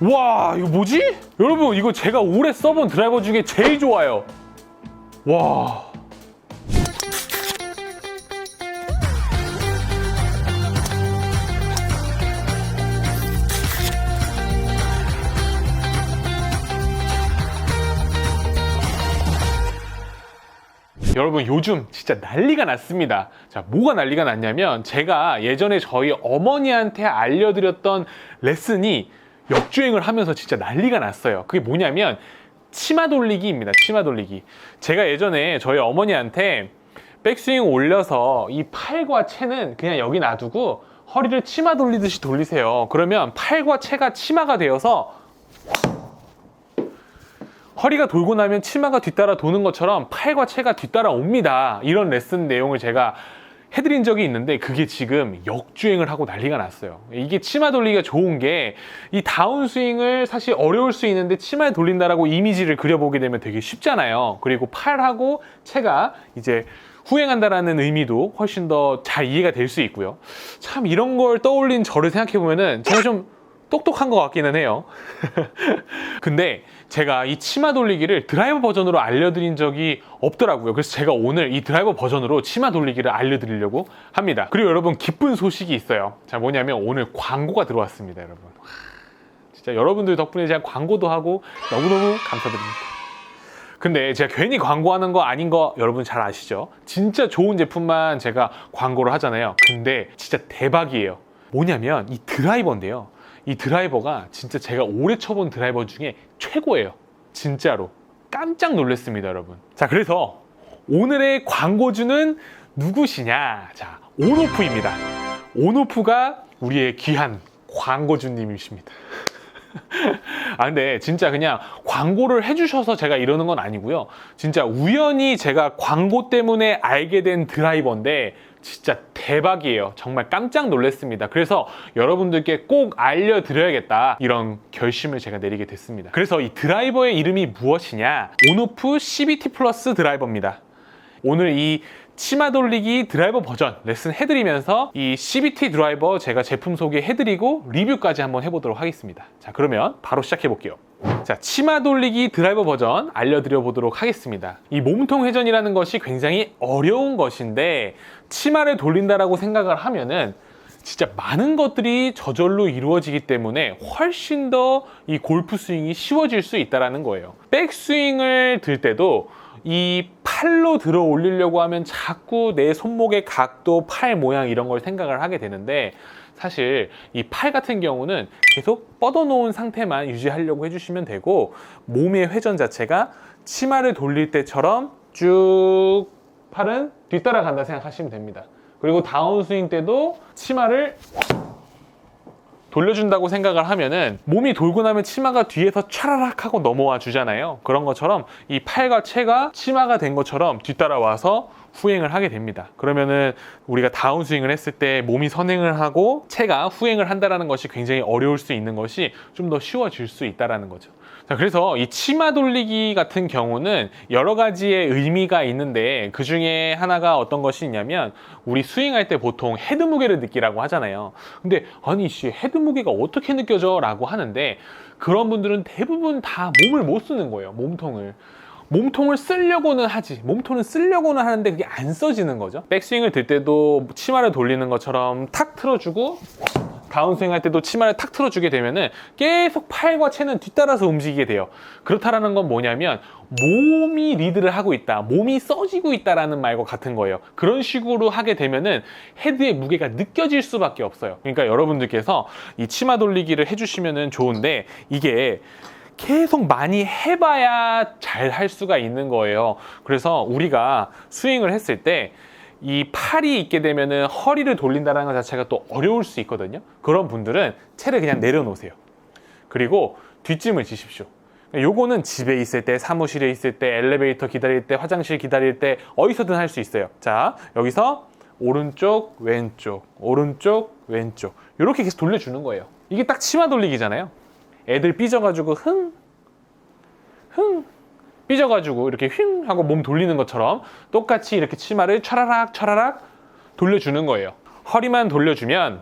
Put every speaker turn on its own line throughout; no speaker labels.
와, 이거 뭐지? 여러분, 이거 제가 올해 써본 드라이버 중에 제일 좋아요. 와. 여러분, 요즘 진짜 난리가 났습니다. 자, 뭐가 난리가 났냐면 제가 예전에 저희 어머니한테 알려드렸던 레슨이 역주행을 하면서 진짜 난리가 났어요. 그게 뭐냐면 치마 돌리기입니다. 치마 돌리기. 제가 예전에 저희 어머니한테 백스윙 올려서 이 팔과 채는 그냥 여기 놔두고 허리를 치마 돌리듯이 돌리세요. 그러면 팔과 채가 치마가 되어서 허리가 돌고 나면 치마가 뒤따라 도는 것처럼 팔과 채가 뒤따라 옵니다. 이런 레슨 내용을 제가 해드린 적이 있는데 그게 지금 역주행을 하고 난리가 났어요. 이게 치마 돌리기가 좋은 게 이 다운스윙을 사실 어려울 수 있는데 치마에 돌린다라고 이미지를 그려보게 되면 되게 쉽잖아요. 그리고 팔하고 채가 이제 후행한다라는 의미도 훨씬 더 잘 이해가 될 수 있고요. 참 이런 걸 떠올린 저를 생각해보면은 제가 좀 똑똑한 것 같기는 해요. 근데 제가 이 치마 돌리기를 드라이버 버전으로 알려드린 적이 없더라고요. 그래서 제가 오늘 이 드라이버 버전으로 치마 돌리기를 알려드리려고 합니다. 그리고 여러분, 기쁜 소식이 있어요. 자, 뭐냐면 오늘 광고가 들어왔습니다, 여러분. 진짜 여러분들 덕분에 제가 광고도 하고 너무너무 감사드립니다. 근데 제가 괜히 광고하는 거 아닌 거 여러분 잘 아시죠? 진짜 좋은 제품만 제가 광고를 하잖아요. 근데 진짜 대박이에요. 뭐냐면 이 드라이버인데요. 이 드라이버가 진짜 제가 올해 쳐본 드라이버 중에 최고예요. 진짜로. 깜짝 놀랐습니다, 여러분. 자, 그래서 오늘의 광고주는 누구시냐? 자, 온오프입니다. 온오프가 우리의 귀한 광고주님이십니다. 아, 근데 진짜 그냥 광고를 해주셔서 제가 이러는 건 아니고요. 진짜 우연히 제가 광고 때문에 알게 된 드라이버인데 진짜 대박이에요. 정말 깜짝 놀랐습니다. 그래서 여러분들께 꼭 알려드려야겠다, 이런 결심을 제가 내리게 됐습니다. 그래서 이 드라이버의 이름이 무엇이냐? 온오프 CBT 플러스 드라이버입니다. 오늘 이 치마 돌리기 드라이버 버전 레슨 해드리면서 이 CBT 드라이버 제가 제품 소개해드리고 리뷰까지 한번 해보도록 하겠습니다. 자, 그러면 바로 시작해 볼게요. 자, 치마 돌리기 드라이버 버전 알려드려 보도록 하겠습니다. 이 몸통 회전이라는 것이 굉장히 어려운 것인데 치마를 돌린다라고 생각을 하면은 진짜 많은 것들이 저절로 이루어지기 때문에 훨씬 더 이 골프 스윙이 쉬워질 수 있다는 거예요. 백스윙을 들 때도 이 팔로 들어 올리려고 하면 자꾸 내 손목의 각도, 팔 모양 이런 걸 생각을 하게 되는데 사실 이 팔 같은 경우는 계속 뻗어놓은 상태만 유지하려고 해주시면 되고 몸의 회전 자체가 치마를 돌릴 때처럼 쭉 팔은 뒤따라 간다 생각하시면 됩니다. 그리고 다운스윙 때도 치마를 돌려준다고 생각을 하면은 몸이 돌고 나면 치마가 뒤에서 차라락 하고 넘어와 주잖아요. 그런 것처럼 이 팔과 채가 치마가 된 것처럼 뒤따라와서 후행을 하게 됩니다. 그러면은 우리가 다운스윙을 했을 때 몸이 선행을 하고 채가 후행을 한다는 것이 굉장히 어려울 수 있는 것이 좀 더 쉬워질 수 있다는 거죠. 자, 그래서 이 치마 돌리기 같은 경우는 여러 가지의 의미가 있는데 그 중에 하나가 어떤 것이 있냐면 우리 스윙할 때 보통 헤드 무게를 느끼라고 하잖아요. 근데 아니 헤드 무게가 어떻게 느껴져? 라고 하는데 그런 분들은 대부분 다 몸을 못 쓰는 거예요. 몸통을 쓰려고는 하지, 몸통을 쓰려고는 하는데 그게 안 써지는 거죠. 백스윙을 들 때도 치마를 돌리는 것처럼 탁 틀어주고 다운스윙 할 때도 치마를 탁 틀어주게 되면은 계속 팔과 채는 뒤따라서 움직이게 돼요. 그렇다라는 건 뭐냐면 몸이 리드를 하고 있다, 몸이 써지고 있다라는 말과 같은 거예요. 그런 식으로 하게 되면은 헤드의 무게가 느껴질 수밖에 없어요. 그러니까 여러분들께서 이 치마 돌리기를 해주시면은 좋은데 이게 계속 많이 해봐야 잘 할 수가 있는 거예요. 그래서 우리가 스윙을 했을 때 이 팔이 있게 되면은 허리를 돌린다는 것 자체가 또 어려울 수 있거든요. 그런 분들은 채를 그냥 내려놓으세요. 그리고 뒷짐을 지십시오. 요거는 집에 있을 때, 사무실에 있을 때, 엘리베이터 기다릴 때, 화장실 기다릴 때 어디서든 할 수 있어요. 자, 여기서 오른쪽, 왼쪽, 오른쪽, 왼쪽 이렇게 계속 돌려주는 거예요. 이게 딱 치마 돌리기잖아요. 애들 삐져가지고 삐져가지고 이렇게 휭 하고 몸 돌리는 것처럼 똑같이 이렇게 치마를 차라락 차라락 돌려주는 거예요. 허리만 돌려주면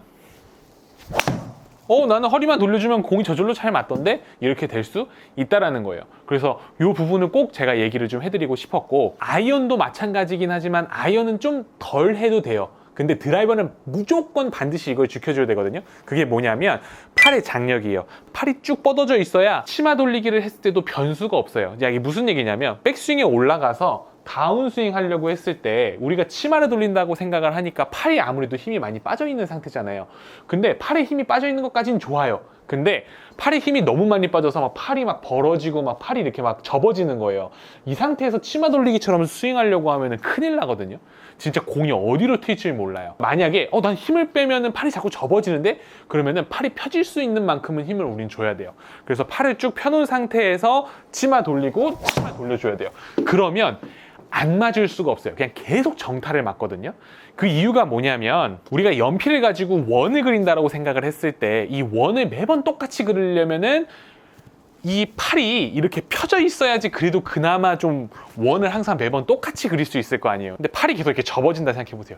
나는 허리만 돌려주면 공이 저절로 잘 맞던데? 이렇게 될 수 있다라는 거예요. 그래서 이 부분을 꼭 제가 얘기를 좀 해드리고 싶었고, 아이언도 마찬가지긴 하지만 아이언은 좀 덜 해도 돼요. 근데 드라이버는 무조건 반드시 이걸 지켜줘야 되거든요. 그게 뭐냐면 팔의 장력이에요. 팔이 쭉 뻗어져 있어야 치마 돌리기를 했을 때도 변수가 없어요. 이게 무슨 얘기냐면 백스윙에 올라가서 다운스윙 하려고 했을 때 우리가 치마를 돌린다고 생각을 하니까 팔이 아무래도 힘이 많이 빠져 있는 상태잖아요. 근데 팔에 힘이 빠져 있는 것까지는 좋아요. 근데 팔에 힘이 너무 많이 빠져서 막 팔이 막 벌어지고 막 팔이 이렇게 막 접어지는 거예요. 이 상태에서 치마 돌리기처럼 스윙하려고 하면은 큰일 나거든요. 진짜 공이 어디로 튈지 몰라요. 만약에 난 힘을 빼면은 팔이 자꾸 접어지는데, 그러면은 팔이 펴질 수 있는 만큼은 힘을 우린 줘야 돼요. 그래서 팔을 쭉 펴놓은 상태에서 치마 돌리고 치마 돌려줘야 돼요. 그러면 안 맞을 수가 없어요. 그냥 계속 정타를 맞거든요. 그 이유가 뭐냐면 우리가 연필을 가지고 원을 그린다라고 생각을 했을 때 이 원을 매번 똑같이 그리려면은 이 팔이 이렇게 펴져 있어야지 그래도 그나마 좀 원을 항상 매번 똑같이 그릴 수 있을 거 아니에요. 근데 팔이 계속 이렇게 접어진다 생각해 보세요.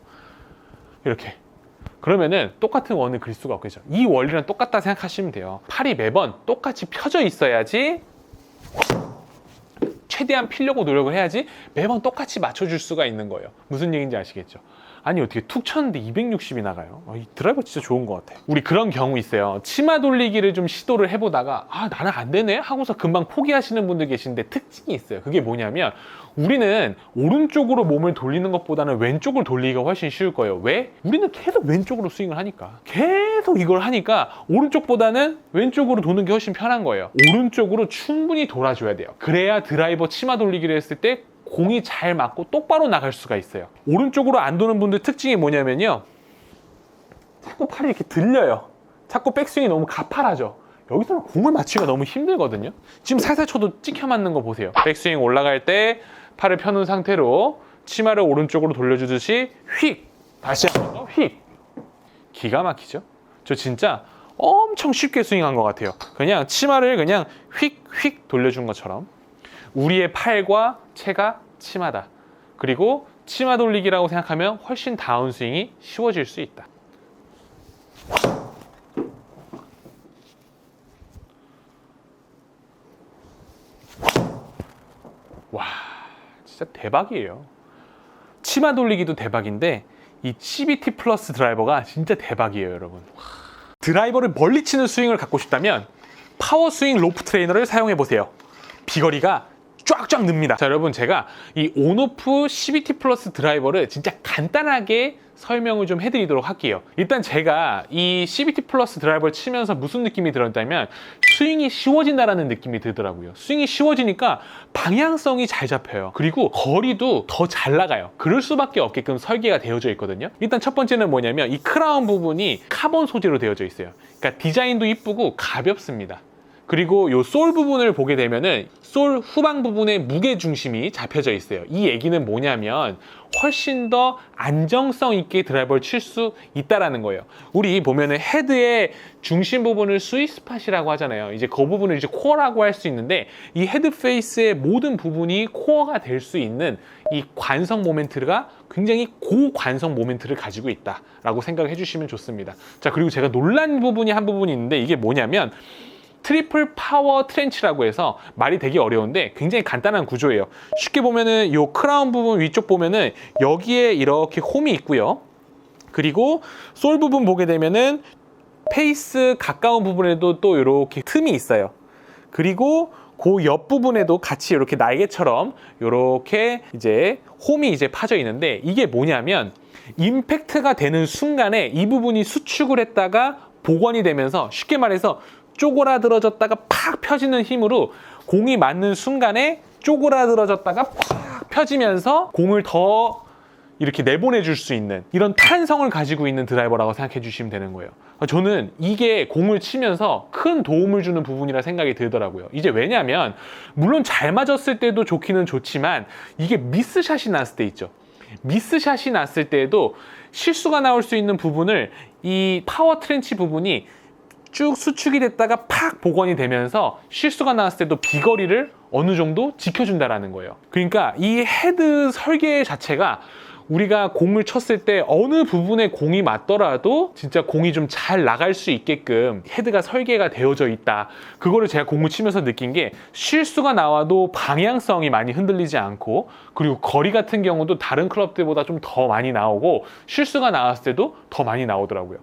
이렇게. 그러면은 똑같은 원을 그릴 수가 없겠죠. 이 원리랑 똑같다 생각하시면 돼요. 팔이 매번 똑같이 펴져 있어야지, 최대한 피려고 노력을 해야지 매번 똑같이 맞춰줄 수가 있는 거예요. 무슨 얘기인지 아시겠죠? 아니 어떻게 툭 쳤는데 260이 나가요? 이 드라이버 진짜 좋은 것 같아. 우리 그런 경우 있어요. 치마 돌리기를 좀 시도를 해보다가 나는 안 되네 하고서 금방 포기하시는 분들 계신데 특징이 있어요. 그게 뭐냐면 우리는 오른쪽으로 몸을 돌리는 것보다는 왼쪽을 돌리기가 훨씬 쉬울 거예요. 왜? 우리는 계속 왼쪽으로 스윙을 하니까. 계속 이걸 하니까 오른쪽보다는 왼쪽으로 도는 게 훨씬 편한 거예요. 오른쪽으로 충분히 돌아줘야 돼요. 그래야 드라이버 치마 돌리기를 했을 때 공이 잘 맞고 똑바로 나갈 수가 있어요. 오른쪽으로 안 도는 분들 특징이 뭐냐면요, 자꾸 팔이 이렇게 들려요. 자꾸 백스윙이 너무 가팔하죠. 여기서는 공을 맞추기가 너무 힘들거든요. 지금 살살 쳐도 찍혀 맞는 거 보세요. 백스윙 올라갈 때 팔을 펴놓은 상태로 치마를 오른쪽으로 돌려주듯이 휙! 다시 한 번 더 휙! 기가 막히죠? 저 진짜 엄청 쉽게 스윙한 것 같아요. 그냥 치마를 그냥 휙휙 돌려준 것처럼 우리의 팔과 체가 치마다. 그리고 치마 돌리기라고 생각하면 훨씬 다운스윙이 쉬워질 수 있다. 와, 진짜 대박이에요. 치마 돌리기도 대박인데 이 CBT 플러스 드라이버가 진짜 대박이에요, 여러분. 드라이버를 멀리 치는 스윙을 갖고 싶다면 파워 스윙 로프 트레이너를 사용해 보세요. 비거리가 쫙쫙 늡니다. 자, 여러분, 제가 이 온오프 CBT 플러스 드라이버를 진짜 간단하게 설명을 좀 해드리도록 할게요. 일단 제가 이 CBT 플러스 드라이버를 치면서 무슨 느낌이 들었냐면 스윙이 쉬워진다라는 느낌이 들더라고요. 스윙이 쉬워지니까 방향성이 잘 잡혀요. 그리고 거리도 더 잘 나가요. 그럴 수밖에 없게끔 설계가 되어져 있거든요. 일단 첫 번째는 뭐냐면 이 크라운 부분이 카본 소재로 되어져 있어요. 그러니까 디자인도 이쁘고 가볍습니다. 그리고 이 솔 부분을 보게 되면은 솔 후방 부분에 무게 중심이 잡혀져 있어요. 이 얘기는 뭐냐면 훨씬 더 안정성 있게 드라이버를 칠 수 있다라는 거예요. 우리 보면은 헤드의 중심 부분을 스윗 스팟이라고 하잖아요. 이제 그 부분을 이제 코어라고 할 수 있는데 이 헤드 페이스의 모든 부분이 코어가 될 수 있는 이 관성 모멘트가 굉장히 고관성 모멘트를 가지고 있다라고 생각해 주시면 좋습니다. 자, 그리고 제가 놀란 부분이 한 부분이 있는데 이게 뭐냐면 트리플 파워 트렌치라고 해서 말이 되게 어려운데 굉장히 간단한 구조예요. 쉽게 보면은 이 크라운 부분 위쪽 보면은 여기에 이렇게 홈이 있고요. 그리고 솔 부분 보게 되면은 페이스 가까운 부분에도 또 이렇게 틈이 있어요. 그리고 그 옆 부분에도 같이 이렇게 날개처럼 이렇게 이제 홈이 이제 파져 있는데 이게 뭐냐면 임팩트가 되는 순간에 이 부분이 수축을 했다가 복원이 되면서 쉽게 말해서 쪼그라들어졌다가 팍 펴지는 힘으로 공이 맞는 순간에 쪼그라들어졌다가 팍 펴지면서 공을 더 이렇게 내보내줄 수 있는 이런 탄성을 가지고 있는 드라이버라고 생각해 주시면 되는 거예요. 저는 이게 공을 치면서 큰 도움을 주는 부분이라 생각이 들더라고요. 이제 왜냐면 물론 잘 맞았을 때도 좋기는 좋지만 이게 미스샷이 났을 때 있죠. 미스샷이 났을 때에도 실수가 나올 수 있는 부분을 이 파워 트렌치 부분이 쭉 수축이 됐다가 팍 복원이 되면서 실수가 나왔을 때도 비거리를 어느 정도 지켜준다라는 거예요. 그러니까 이 헤드 설계 자체가 우리가 공을 쳤을 때 어느 부분에 공이 맞더라도 진짜 공이 좀 잘 나갈 수 있게끔 헤드가 설계가 되어져 있다. 그거를 제가 공을 치면서 느낀 게 실수가 나와도 방향성이 많이 흔들리지 않고, 그리고 거리 같은 경우도 다른 클럽들보다 좀 더 많이 나오고 실수가 나왔을 때도 더 많이 나오더라고요.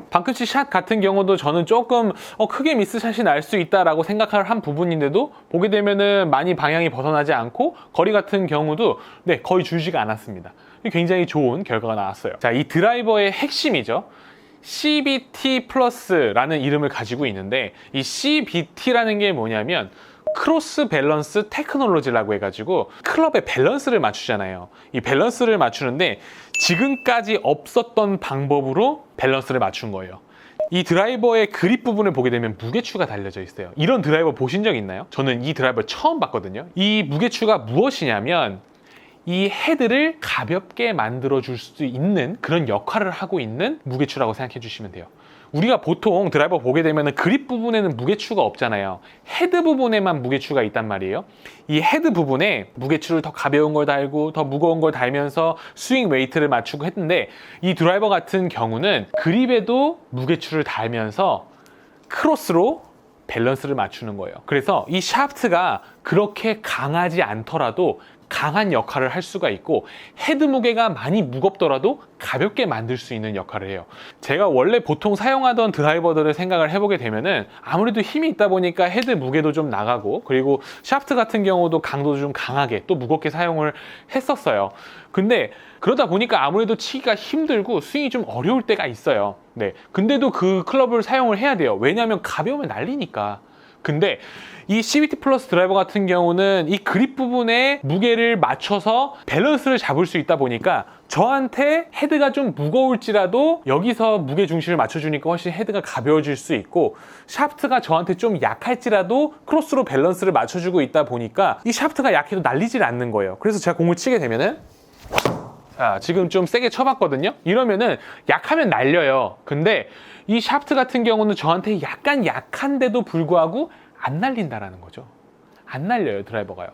방금치 샷 같은 경우도 저는 조금 크게 미스샷이 날 수 있다라고 생각을 한 부분인데도 보게 되면은 많이 방향이 벗어나지 않고 거리 같은 경우도 거의 줄지가 않았습니다. 굉장히 좋은 결과가 나왔어요. 자, 이 드라이버의 핵심이죠. CBT 플러스라는 이름을 가지고 있는데, 이 CBT라는 게 뭐냐면 크로스 밸런스 테크놀로지라고 해가지고 클럽의 밸런스를 맞추잖아요. 이 밸런스를 맞추는데 지금까지 없었던 방법으로 밸런스를 맞춘 거예요. 이 드라이버의 그립 부분을 보게 되면 무게추가 달려져 있어요. 이런 드라이버 보신 적 있나요? 저는 이 드라이버 처음 봤거든요. 이 무게추가 무엇이냐면 이 헤드를 가볍게 만들어 줄 수 있는 그런 역할을 하고 있는 무게추라고 생각해 주시면 돼요. 우리가 보통 드라이버 보게 되면 그립 부분에는 무게추가 없잖아요. 헤드 부분에만 무게추가 있단 말이에요. 이 헤드 부분에 무게추를 더 가벼운 걸 달고 더 무거운 걸 달면서 스윙 웨이트를 맞추고 했는데, 이 드라이버 같은 경우는 그립에도 무게추를 달면서 크로스로 밸런스를 맞추는 거예요. 그래서 이 샤프트가 그렇게 강하지 않더라도 강한 역할을 할 수가 있고, 헤드 무게가 많이 무겁더라도 가볍게 만들 수 있는 역할을 해요. 제가 원래 보통 사용하던 드라이버들을 생각을 해보게 되면은 아무래도 힘이 있다 보니까 헤드 무게도 좀 나가고, 그리고 샤프트 같은 경우도 강도도 좀 강하게 또 무겁게 사용을 했었어요. 근데 그러다 보니까 아무래도 치기가 힘들고 스윙이 좀 어려울 때가 있어요. 근데도 그 클럽을 사용을 해야 돼요. 왜냐하면 가벼우면 날리니까. 근데 이 CBT 플러스 드라이버 같은 경우는 이 그립 부분에 무게를 맞춰서 밸런스를 잡을 수 있다 보니까 저한테 헤드가 좀 무거울지라도 여기서 무게 중심을 맞춰주니까 훨씬 헤드가 가벼워질 수 있고, 샤프트가 저한테 좀 약할지라도 크로스로 밸런스를 맞춰주고 있다 보니까 이 샤프트가 약해도 날리질 않는 거예요. 그래서 제가 공을 치게 되면은, 자, 지금 좀 세게 쳐봤거든요. 이러면은 약하면 날려요. 근데 이 샤프트 같은 경우는 저한테 약간 약한데도 불구하고 안 날린다라는 거죠. 안 날려요, 드라이버가요.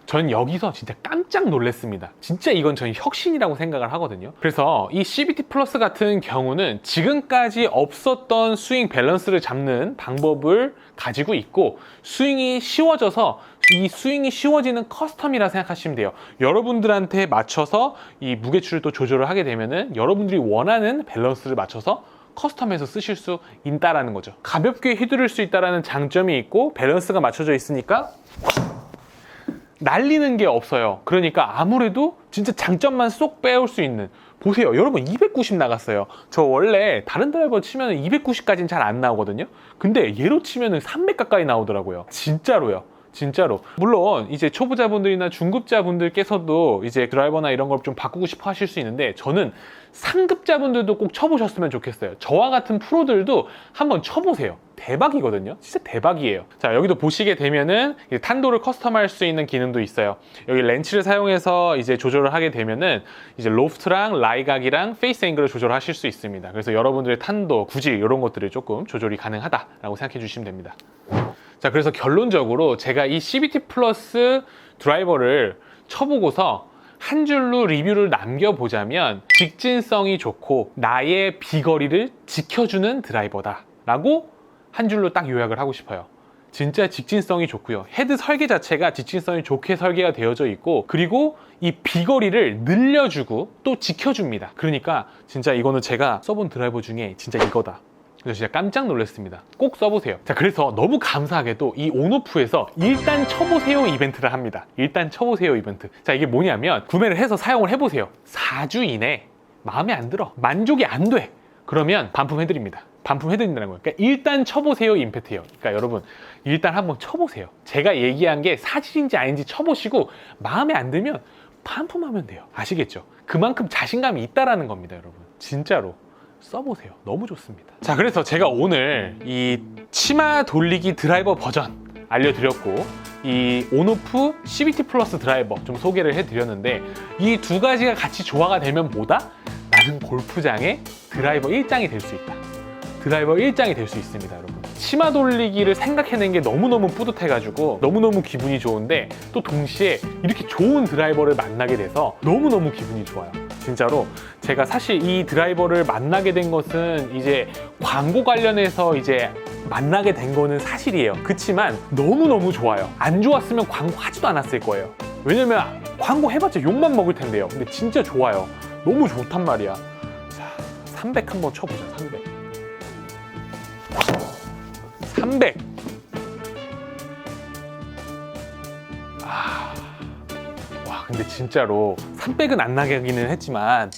전 여기서 진짜 깜짝 놀랐습니다. 진짜 이건 저는 혁신이라고 생각을 하거든요. 그래서 이 CBT 플러스 같은 경우는 지금까지 없었던 스윙 밸런스를 잡는 방법을 가지고 있고, 스윙이 쉬워져서 이 스윙이 쉬워지는 커스텀이라 생각하시면 돼요. 여러분들한테 맞춰서 이 무게추를 또 조절을 하게 되면은 여러분들이 원하는 밸런스를 맞춰서 커스텀해서 쓰실 수 있다라는 거죠. 가볍게 휘두를 수 있다는 장점이 있고, 밸런스가 맞춰져 있으니까 날리는 게 없어요. 그러니까 아무래도 진짜 장점만 쏙 빼올 수 있는, 보세요 여러분, 290 나갔어요. 저 원래 다른 드라이버 치면 290까지는 잘 안 나오거든요. 근데 얘로 치면 300 가까이 나오더라고요. 진짜로요. 진짜로. 물론 이제 초보자분들이나 중급자분들께서도 이제 드라이버나 이런 걸 좀 바꾸고 싶어 하실 수 있는데, 저는 상급자분들도 꼭 쳐보셨으면 좋겠어요. 저와 같은 프로들도 한번 쳐보세요. 대박이거든요. 진짜 대박이에요. 자, 여기도 보시게 되면은 탄도를 커스텀할 수 있는 기능도 있어요. 여기 렌치를 사용해서 이제 조절을 하게 되면은 이제 로프트랑 라이각이랑 페이스 앵글을 조절하실 수 있습니다. 그래서 여러분들의 탄도, 구질 이런 것들을 조금 조절이 가능하다라고 생각해 주시면 됩니다. 자, 그래서 결론적으로 제가 이 CBT 플러스 드라이버를 쳐보고서 한 줄로 리뷰를 남겨보자면, 직진성이 좋고 나의 비거리를 지켜주는 드라이버다 라고 한 줄로 딱 요약을 하고 싶어요. 진짜 직진성이 좋고요. 헤드 설계 자체가 직진성이 좋게 설계가 되어져 있고, 그리고 이 비거리를 늘려주고 또 지켜줍니다. 그러니까 진짜 이거는 제가 써본 드라이버 중에 진짜 이거다. 그래서 진짜 깜짝 놀랐습니다. 꼭 써보세요. 자, 그래서 너무 감사하게도 이 온오프에서 일단 쳐보세요 이벤트를 합니다. 일단 쳐보세요 이벤트. 자, 이게 뭐냐면 구매를 해서 사용을 해보세요. 4주 이내 마음에 안 들어, 만족이 안 돼, 그러면 반품해드립니다. 반품해드린다는 거예요. 그러니까 일단 쳐보세요 임팩트예요. 그러니까 여러분, 일단 한번 쳐보세요. 제가 얘기한 게 사실인지 아닌지 쳐보시고 마음에 안 들면 반품하면 돼요. 아시겠죠? 그만큼 자신감이 있다라는 겁니다, 여러분. 진짜로 써보세요. 너무 좋습니다. 자, 그래서 제가 오늘 이 치마 돌리기 드라이버 버전 알려드렸고, 이 온오프 CBT 플러스 드라이버 좀 소개를 해드렸는데, 이 두 가지가 같이 조화가 되면 뭐다? 나는 골프장의 드라이버 1장이 될 수 있다. 드라이버 1장이 될 수 있습니다, 여러분. 치마 돌리기를 생각해낸 게 너무너무 뿌듯해가지고 너무너무 기분이 좋은데, 또 동시에 이렇게 좋은 드라이버를 만나게 돼서 너무너무 기분이 좋아요. 진짜로 제가 사실 이 드라이버를 만나게 된 것은 이제 광고 관련해서 이제 만나게 된 거는 사실이에요. 그치만 너무너무 좋아요. 안 좋았으면 광고 하지도 않았을 거예요. 왜냐면 광고 해봤자 욕만 먹을 텐데요. 근데 진짜 좋아요. 너무 좋단 말이야. 자, 300 한번 쳐보자. 300. 와, 근데 진짜로 300은 안 나가기는 했지만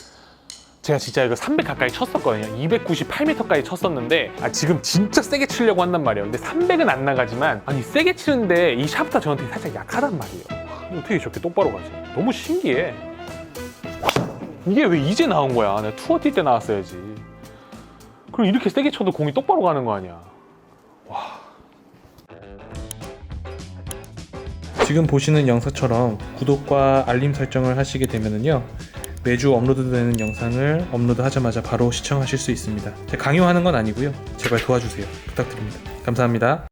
제가 진짜 이거 300 가까이 쳤었거든요. 298m까지 쳤었는데 지금 진짜 세게 치려고 한단 말이에요. 근데 300은 안 나가지만, 아니 세게 치는데 이 샤프트가 저한테 살짝 약하단 말이에요. 어떻게 저렇게 똑바로 가지? 너무 신기해. 이게 왜 이제 나온 거야? 내가 투어 뛸 때 나왔어야지. 그럼 이렇게 세게 쳐도 공이 똑바로 가는 거 아니야. 와.
지금 보시는 영상처럼 구독과 알림 설정을 하시게 되면은요, 매주 업로드되는 영상을 업로드하자마자 바로 시청하실 수 있습니다. 제가 강요하는 건 아니고요. 제발 도와주세요. 부탁드립니다. 감사합니다.